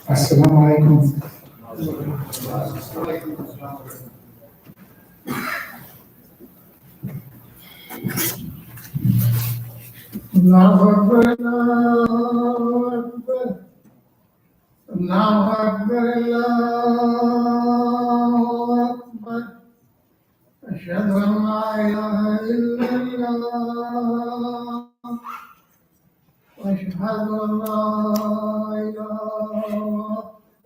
Assalamu alaikum. Allahu Akbar, Allahu Akbar, Allahu Akbar, Allahu Akbar. Ashhadu an la ilaha illallah. وأشهد أن لا إله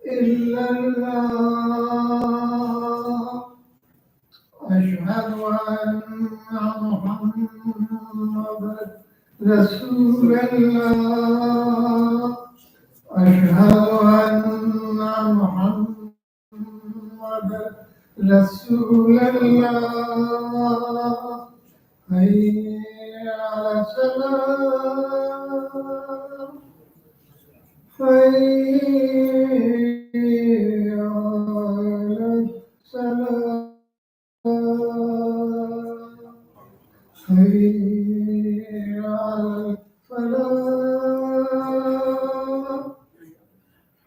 إلا الله وأشهد أن محمدا رسول الله أشهد أن محمدا رسول الله حي على الصلاة حي على الصلاة حي على الفلاح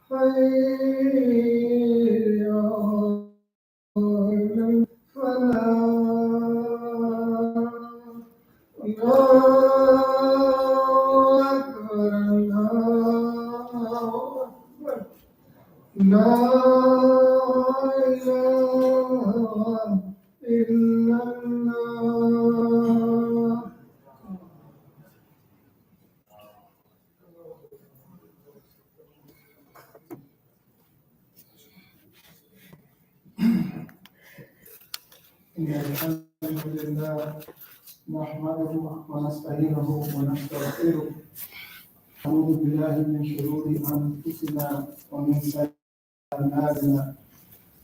حي على الفلاح الله أكبر الله أكبر لا إله إلا الله إن الحمد لله نحمده ونستعينه ونستغفره نعوذ بالله من شرور أنفسنا ومن سيئات أعمالنا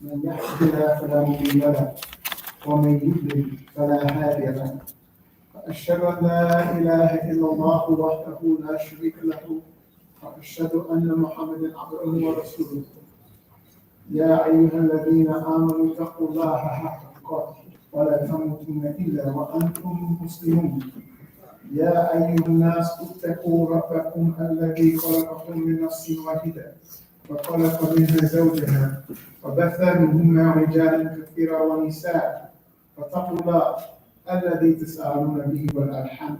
من يهده الله فلا مضل له ومن يضلل فلا هادي له وأشهد أن لا إله إلا الله وحده لا شريك له وأشهد أن محمدا عبده ورسوله يا أيها الذين آمنوا اتقوا الله حق تقاته ولا تموتن إلا وأنتم مسلمون يا أيها الناس اتقوا ربكم الذي خلقكم من نفس واحدة وخلق منها زوجها وبث منهما رجالا كثيرا ونساء واتقوا الله الذي تسألون به والأرحام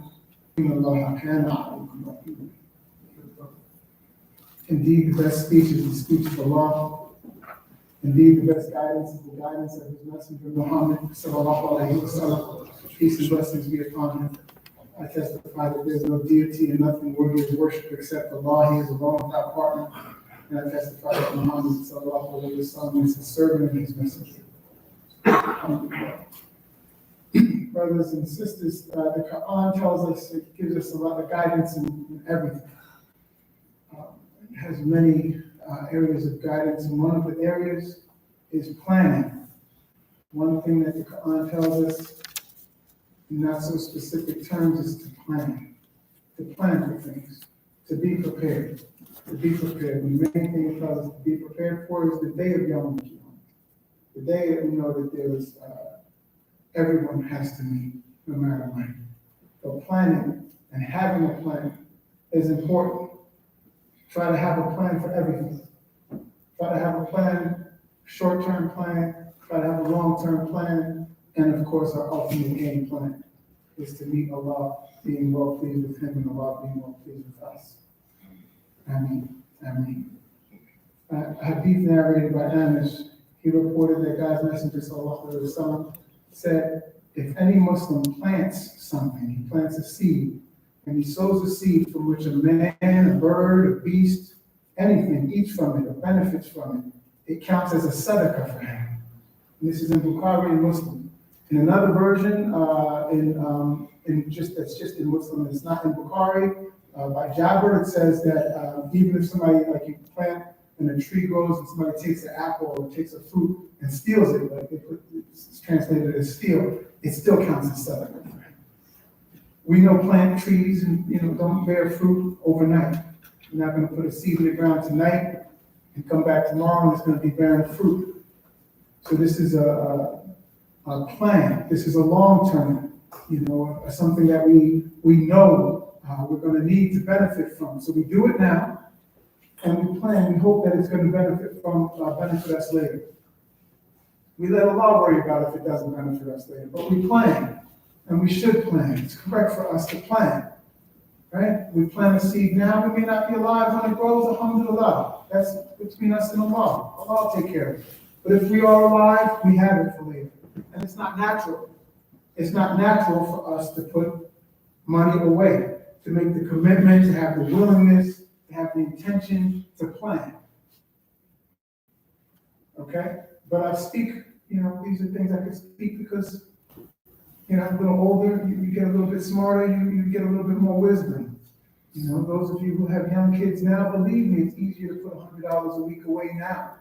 إن الله كان عليكم رقيبا. Indeed, the best speech is the speech of Allah. Indeed, the best guidance is the guidance of His Messenger Muhammad sallallahu alaihi wasallam. Peace and blessings be upon him. I testify that there is no deity and nothing worthy of worship except Allah. He is alone without partner. And I testify that Muhammad sallallahu alaihi wasallam is His servant and His messenger. Brothers and sisters, the Quran tells us, it gives us a lot of guidance in everything. It has many areas of guidance, and one of the areas is planning. One thing that the Quran tells us, in not so specific terms, is to plan for things, to be prepared, to be prepared. The main thing it tells us to be prepared for is the day of Yom Kippur, the day that we know that there is, everyone has to meet, no matter when. So planning and having a plan is important. Try to have a plan for everything. Try to have a plan, short-term plan, try to have a long-term plan, and of course our ultimate game plan is to meet Allah, being well pleased with Him, and Allah being well pleased with us. Ameen. Ameen. A hadith narrated by Anas, he reported that God's messenger sallallahu alaihi wasallam said, if any Muslim plants something, he plants a seed, and he sows a seed from which a man, a bird, a beast, anything eats from it or benefits from it, it counts as a sadaqah for him. And this is in Bukhari and Muslim. In another version, that's just in Muslim, it's not in Bukhari, by Jabir, it says that even if somebody, like you plant and a tree grows and somebody takes an apple or takes a fruit and steals it, like it's translated as steal, it still counts as sadaqah. We know plant trees and don't bear fruit overnight. You're not going to put a seed in the ground tonight and come back tomorrow and it's going to be bearing fruit. So this is a plan. This is a long term, something that we know we're going to need to benefit from. So we do it now, and we plan. We hope that it's going to benefit us later. We let Allah worry about it if it doesn't benefit us later, but we plan, and we should plan. It's correct for us to plan, right? We plant a seed now. We may not be alive when it grows. Alhamdulillah. That's between us and Allah. Allah will take care of it. But if we are alive, we have it for later. And it's not natural. It's not natural for us to put money away, to make the commitment, to have the willingness, to have the intention to plan. Okay? But I speak, these are things I can speak because, I'm a little older, you get a little bit smarter, you get a little bit more wisdom. Those of you who have young kids now, believe me, it's easier to put $100 a week away now.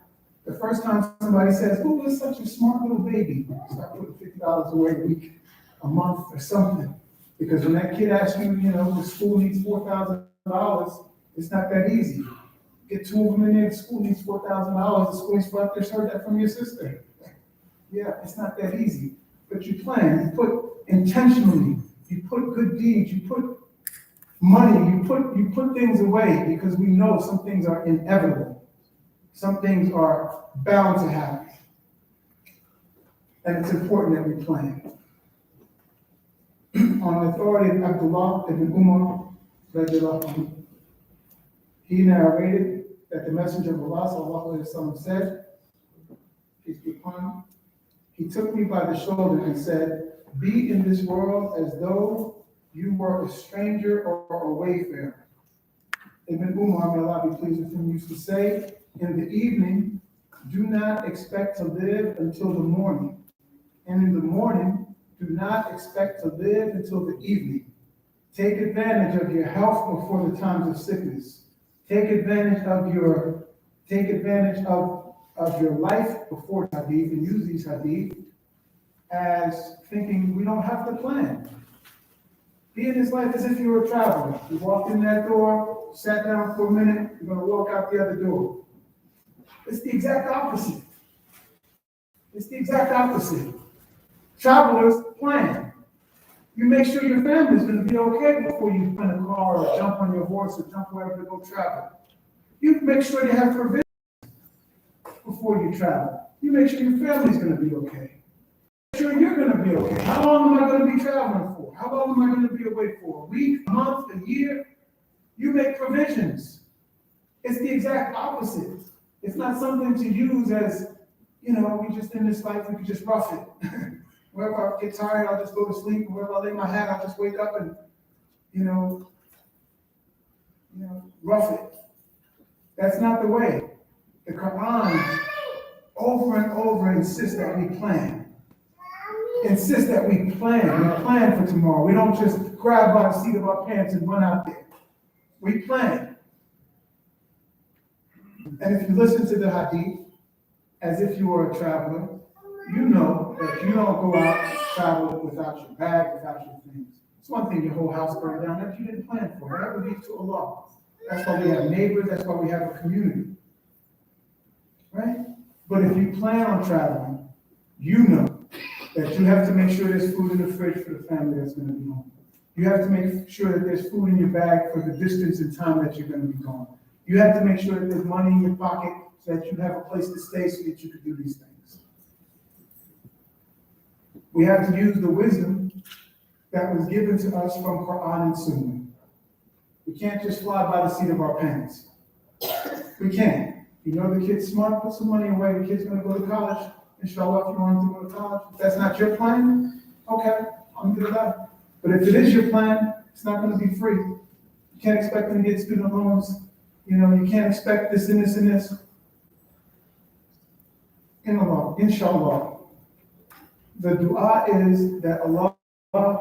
The first time somebody says, oh, you're such a smart little baby, start putting $50 away a week, a month, or something. Because when that kid asks you, the school needs $4,000, it's not that easy. Get two of them in there, the school needs $4,000, the school needs $4,000, just heard that from your sister. Yeah, it's not that easy. But you plan, you put intentionally, you put good deeds, you put money, you put things away because we know some things are inevitable. Some things are bound to happen. And it's important that we plan. On the authority of Abdullah ibn Umar, he narrated that the Messenger of Allah sallallahu alaihi wasallam said, peace be upon him, he took me by the shoulder and said, be in this world as though you were a stranger or a wayfarer. Ibn Umar, may Allah be pleased with him, used to say, in the evening, do not expect to live until the morning. And in the morning, do not expect to live until the evening. Take advantage of your health before the times of sickness. Take advantage of your life before hadith, and use these hadith as thinking we don't have to plan. Be in this life as if you were a traveler. You walked in that door, sat down for a minute, you're going to walk out the other door. It's the exact opposite. It's the exact opposite. Travelers plan. You make sure your family's going to be okay before you rent a car or jump on your horse or jump wherever to go travel. You make sure you have provisions before you travel. You make sure your family's going to be okay. Make sure you're going to be okay. How long am I going to be traveling for? How long am I going to be away for? A week, a month, a year? You make provisions. It's the exact opposite. It's not something to use as, we just in this life, we can just rough it. Wherever I get tired, I'll just go to sleep. Wherever I lay my head, I'll just wake up and, rough it. That's not the way. The Quran over and over insists that we plan. Insists that we plan. We plan for tomorrow. We don't just grab by the seat of our pants and run out there. We plan. And if you listen to the hadith as if you were a traveler, you know that you don't go out travel without your bag, without your things. It's one thing your whole house burned down that you didn't plan for. That would lead to Allah. That's why we have neighbors, that's why we have a community. Right? But if you plan on traveling, you know that you have to make sure there's food in the fridge for the family that's going to be home. You have to make sure that there's food in your bag for the distance and time that you're going to be gone. You have to make sure that there's money in your pocket so that you have a place to stay so that you can do these things. We have to use the wisdom that was given to us from Quran and Sunnah. We can't just fly by the seat of our pants. We can't. You know the kid's smart, put some money away, the kid's gonna go to college. Inshallah, if you want him to go to college. If that's not your plan, okay, alhamdulillah. But if it is your plan, it's not gonna be free. You can't expect them to get student loans. You know, you can't expect this and this and this. In Allah, inshallah. The dua is that Allah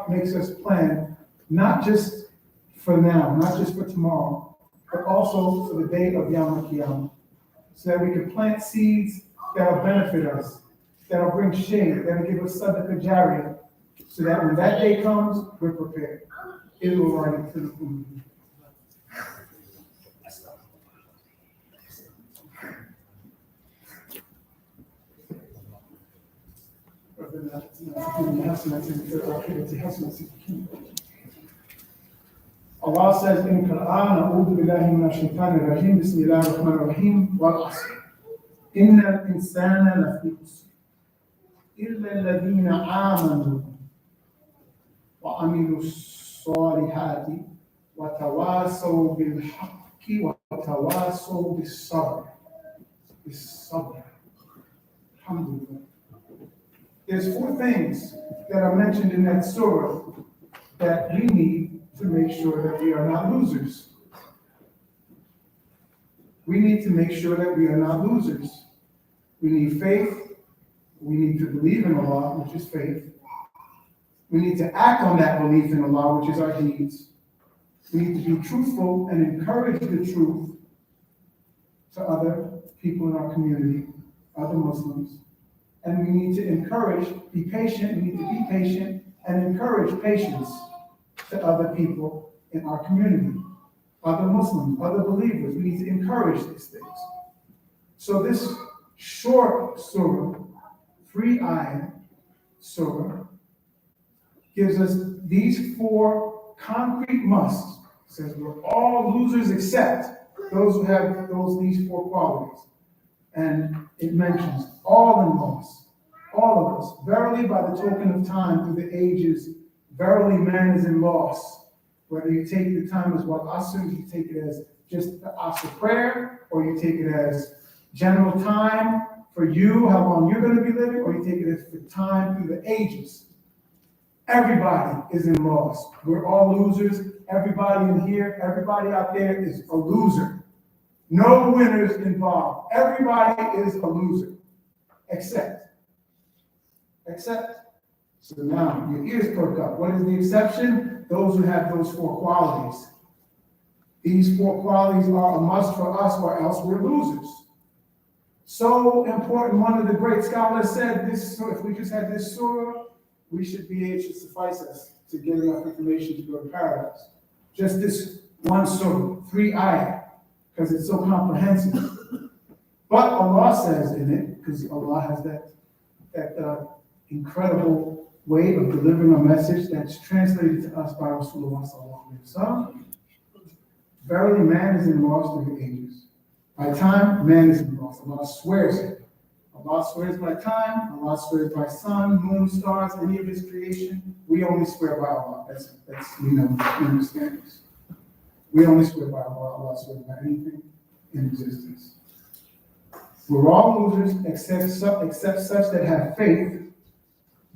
makes us plan, not just for now, not just for tomorrow, but also for the day of Yawm al-Qiyamah. So that we can plant seeds that'll benefit us, that'll bring shade, that'll give us sadaqah jariyah, so that when that day comes, we're prepared. It will run into the food. Allah says in Quran, "A'udhu billahi minash shaitanir rajim, bismillahir rahmanir rahim, wal 'asr. Innal insana lafi khusr, illa alladhina amanu wa 'amilus salihati wa tawasaw bil haqqi wa tawasaw bis sabr." Bis sabr. Alhamdulillah. There's 4 things that are mentioned in that surah that we need to make sure that we are not losers. We need to make sure that we are not losers. We need faith. We need to believe in Allah, which is faith. We need to act on that belief in Allah, which is our deeds. We need to be truthful and encourage the truth to other people in our community, other Muslims. And we need to encourage, be patient, we need to be patient and encourage patience to other people in our community, other Muslims, other believers. We need to encourage these things. So this short surah, 3-ayah surah, gives us these 4 concrete musts. It says we're all losers except those who have these 4 qualities. And it mentions all in loss, all of us. Verily, by the token of time through the ages, verily man is in loss. Whether you take the time as wal asr, you take it as just the asr prayer, or you take it as general time for you, how long you're going to be living, or you take it as for time through the ages. Everybody is in loss. We're all losers. Everybody in here, everybody out there is a loser. No winners involved. Everybody is a loser. Except. So now your ears perk up. What is the exception? Those who have those 4 qualities. These 4 qualities are a must for us, or else we're losers. So important. One of the great scholars said this: so if we just had this surah, we should be able to suffice us to get enough information to go to paradise. Just this one surah, 3-ayah. Because it's so comprehensive. But Allah says in it, because Allah has that incredible way of delivering a message that's translated to us by Rasulullah sallallahu alaihi wasallam. Verily, man is in loss through the ages. By time, man is in loss. Allah swears it. Allah swears by time. Allah swears by sun, moon, stars, any of His creation. We only swear by Allah. That's we understand this. We only swear by Allah. Allah swears by anything in existence. We're all losers except such that have faith,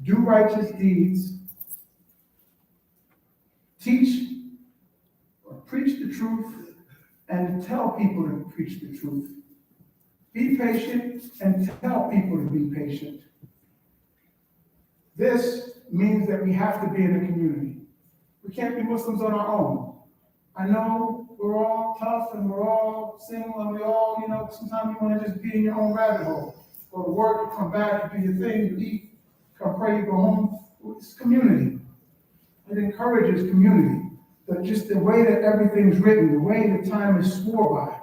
do righteous deeds, teach or preach the truth, and tell people to preach the truth. Be patient and tell people to be patient. This means that we have to be in a community. We can't be Muslims on our own. I know we're all tough and we're all single and we all, sometimes you want to just be in your own rabbit hole. Go to work, you come back, you do your thing, you eat, come pray, you go home. It's community. It encourages community. But just the way that everything's written, the way the time is swore by,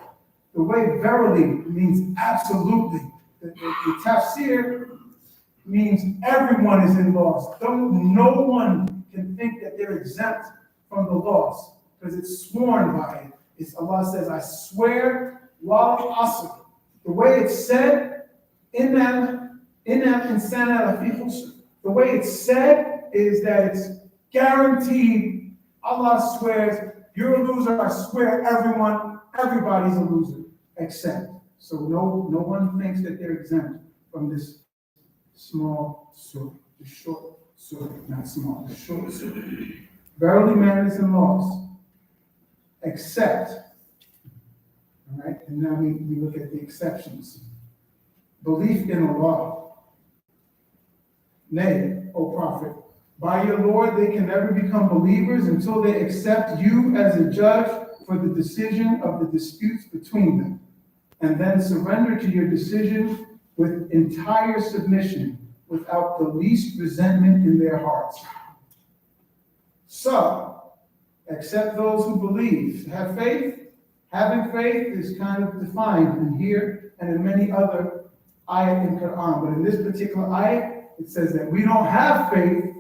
the way verily means absolutely. The tafsir means everyone is in loss. No one can think that they're exempt from the loss. Because it's sworn by it. Allah says, I swear, wal asr. The way it's said, inna insana lafi khusr. The way it's said is that it's guaranteed. Allah swears, you're a loser. I swear everybody's a loser. Except. So no one thinks that they're exempt from this small surah, the short surah, not small, the short surah. Verily man is in loss, except, all right, and now we look at the exceptions. Belief in Allah. Nay, O Prophet, by your Lord they can never become believers until they accept you as a judge for the decision of the disputes between them, and then surrender to your decision with entire submission, without the least resentment in their hearts. So, except those who believe. Have faith. Having faith is kind of defined in here and in many other ayat in Quran. But in this particular ayat, it says that we don't have faith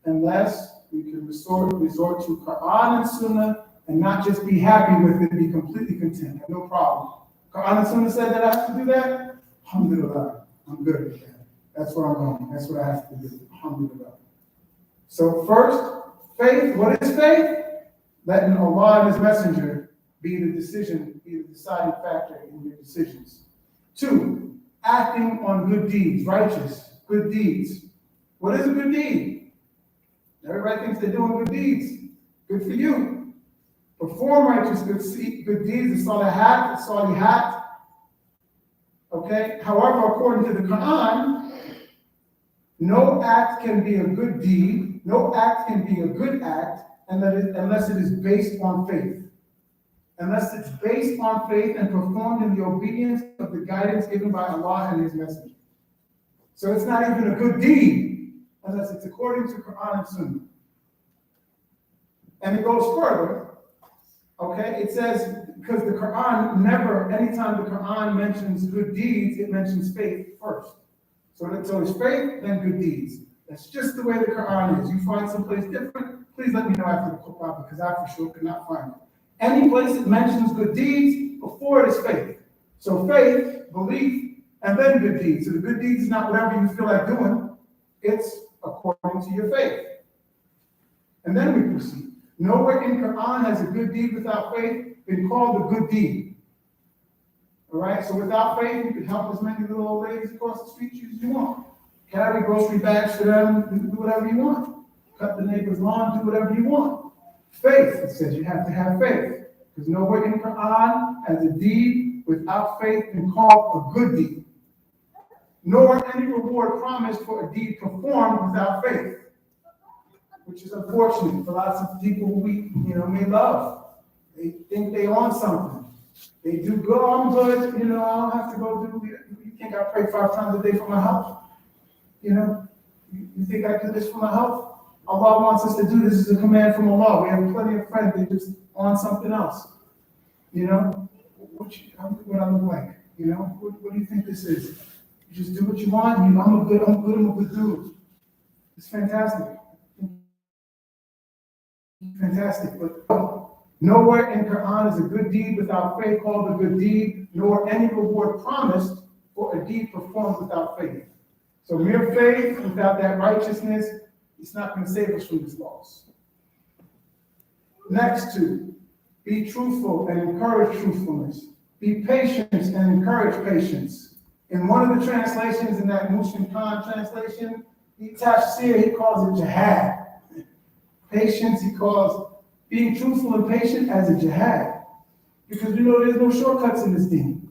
unless we can resort to Quran and Sunnah and not just be happy with it, be completely content. Have no problem. Quran and Sunnah said that I have to do that. Alhamdulillah, I'm good with that. That's where I'm going. That's what I have to do. Alhamdulillah. So first, faith. What is faith? Letting Allah and His Messenger be the deciding factor in your decisions. 2, acting on good deeds, righteous, good deeds. What is a good deed? Everybody thinks they're doing good deeds. Good for you. Perform righteous good deeds, the salihat. Okay? However, according to the Quran, no act can be a good deed, no act can be a good act unless it is based on faith. Unless it's based on faith and performed in the obedience of the guidance given by Allah and His Messenger. So it's not even a good deed unless it's according to Quran and Sunnah. And it goes further, okay? It says, because the Quran never, anytime the Quran mentions good deeds, it mentions faith first. So it's faith, then good deeds. That's just the way the Quran is. You find someplace different, please let me know after the Khutbah, because I for sure could not find it. Any place that mentions good deeds, before it is faith. So faith, belief, and then good deeds. So the good deeds is not whatever you feel like doing. It's according to your faith. And then we proceed. Nowhere in Quran has a good deed without faith been called a good deed. All right? So without faith, you can help as many little old ladies across the street as you want. Carry grocery bags for them, do whatever you want. Cut the neighbor's lawn, do whatever you want. Faith, it says you have to have faith. Because nowhere in Quran has a deed without faith been called a good deed. Nor any reward promised for a deed performed without faith. Which is unfortunate for lots of people who we may love. They think they own something. They do good, I'm good, I don't have to go do, you think I pray 5 times a day for my health? You think I do this for my health? Allah wants us to do this as a command from Allah. We have plenty of friends, they just on something else. What I look like? What do you think this is? You just do what you want, I'm a good dude. It's fantastic. Fantastic, but nowhere in Quran is a good deed without faith called a good deed, nor any reward promised for a deed performed without faith. So mere faith without that righteousness, it's not going to save us from this loss. Next 2, be truthful and encourage truthfulness. Be patient and encourage patience. In one of the translations, in that Muslim Khan translation, he calls it jihad. Patience, he calls being truthful and patient as a jihad. Because there's no shortcuts in this deen.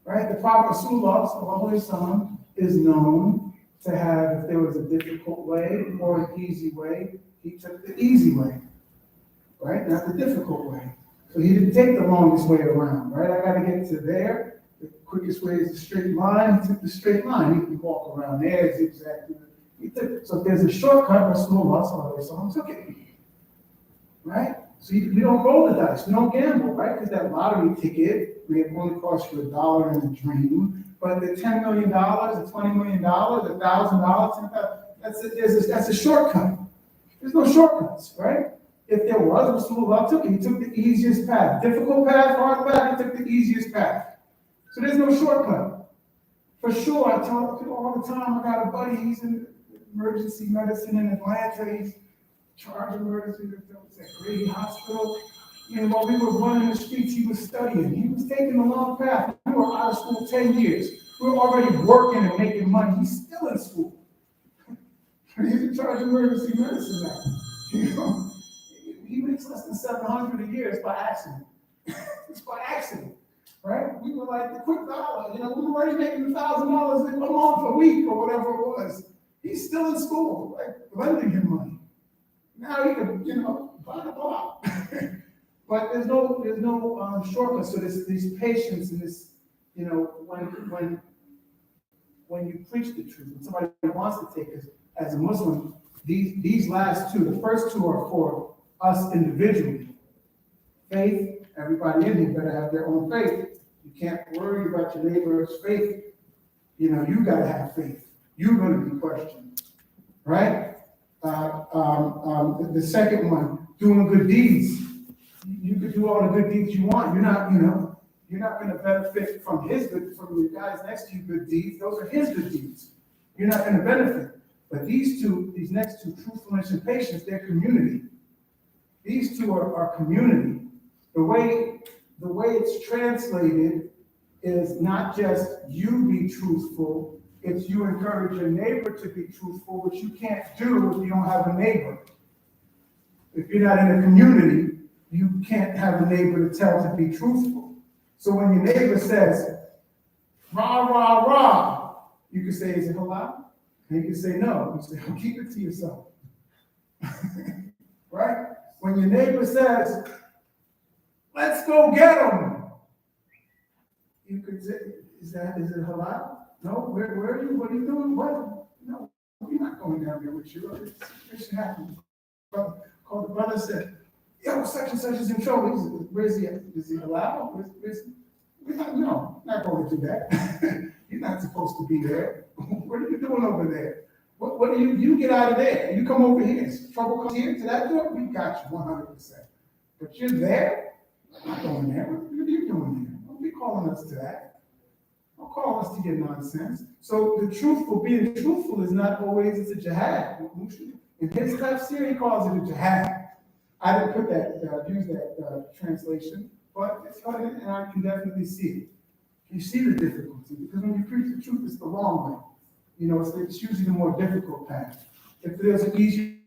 Right? The Prophet Rasulullah is known to have, if there was a difficult way or an easy way, he took the easy way. Right? Not the difficult way. So he didn't take the longest way around. Right? I got to get to there. The quickest way is the straight line. He took the straight line. He can walk around there, zigzag. So if there's a shortcut, Rasulullah took it. Right? So we don't roll the dice. We don't gamble, right? Because that lottery ticket may have only cost you $1 in a dream. But the $10 million, the $20 million, $1,000, that's a shortcut. There's no shortcuts, right? If there was, Rasulullah took it. He took the easiest path. Difficult path, hard path, he took the easiest path. So there's no shortcut. For sure, I tell people all the time, I got a buddy, he's in emergency medicine in Atlanta, he's charged emergency, it's a great hospital. And while we were running the streets, he was studying. He was taking a long path. We were out of school 10 years. We were already working and making money. He's still in school. He's in charge of emergency medicine now. You know, he makes less than $700 a year. It's by accident. It's by accident, right? We were like the quick dollar. You know, we were already making $1,000 a month, a week, or whatever it was. He's still in school, like lending him money. Now he can, you know, buy a block. But there's no shortcut. So this patience and this, you know, when you preach the truth, when somebody wants to take us as a Muslim, these last two, the first two are for us individually. Faith, everybody in here better have their own faith. You can't worry about your neighbor's faith. You know, you gotta have faith. You're gonna be questioned, right? The second one, doing good deeds. You could do all the good deeds you want. You're not going to benefit from the guys next to you good deeds. Those are his good deeds. You're not going to benefit. But these next two, truthfulness and patience, they're community. These two are community. The way it's translated is not just you be truthful, it's you encourage your neighbor to be truthful, which you can't do if you don't have a neighbor. If you're not in a community, you can't have a neighbor to tell to be truthful. So when your neighbor says, rah, rah, rah, you can say, is it halal? And you can say, no. You say, oh, keep it to yourself. Right? When your neighbor says, let's go get them, you could say, is it halal? No, where are you? What are you doing? What? No, we're not going down there with you. This should happen. Called the brother, said, yo, such and such is in trouble. He said, where's he at? Is he allowed? No, not going to do that. You're not supposed to be there. What are you doing over there? What do you get out of there? You come over here. Trouble comes here to that door, we got you 100%. But you're there? I'm not going there. What are you doing here? Don't be calling us to that. Don't call us to your nonsense. So being truthful is not always, it's a jihad. In his tafsir, he calls it a jihad. I didn't use that translation, but it's funny, and I can definitely see it. You see the difficulty, because when you preach the truth, it's the long way. You know, it's usually the more difficult path. If there's an easier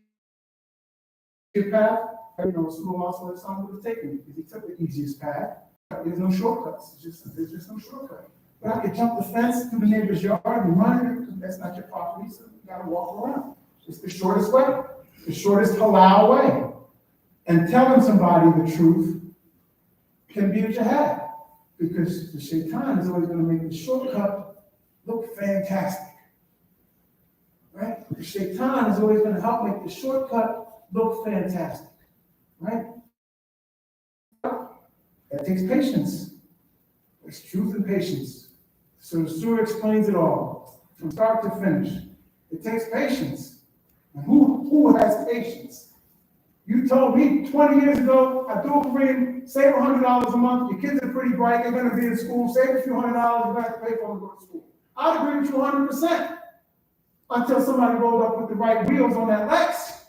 path, you know, Rasulullah also would have taken it, because he took the easiest path. There's no shortcuts. There's just no shortcut. But I could jump the fence through the neighbor's yard and run it, that's not your property, so you gotta walk around. It's the shortest way, the shortest halal way. And telling somebody the truth can be a jihad, because the shaitan is always going to make the shortcut look fantastic. Right? The shaitan is always going to help make the shortcut look fantastic. Right? That takes patience. It's truth and patience. So the surah explains it all, from start to finish. It takes patience. And who has patience? You told me 20 years ago, I do agree, save $100 a month, your kids are pretty bright, they're going to be in school, save a few $100, you're going to have to pay for them to go to school. I'd agree with you 100%, until somebody rolled up with the right wheels on that Lex.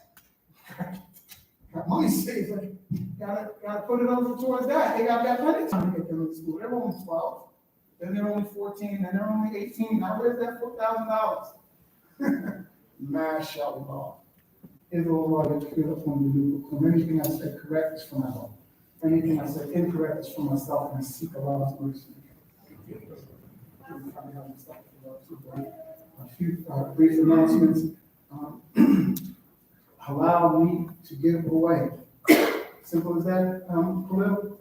Got money saved, gotta put it over towards that. They got plenty of time to get them in school. They're only 12, then they're only 14, then they're only 18. Now where's that $4,000? MashaAllah. Anything I said correct is from Allah. Anything I said incorrect is from myself, and I seek Allah's mercy. A few brief announcements. Allow me to give away. Simple as that, Khalil.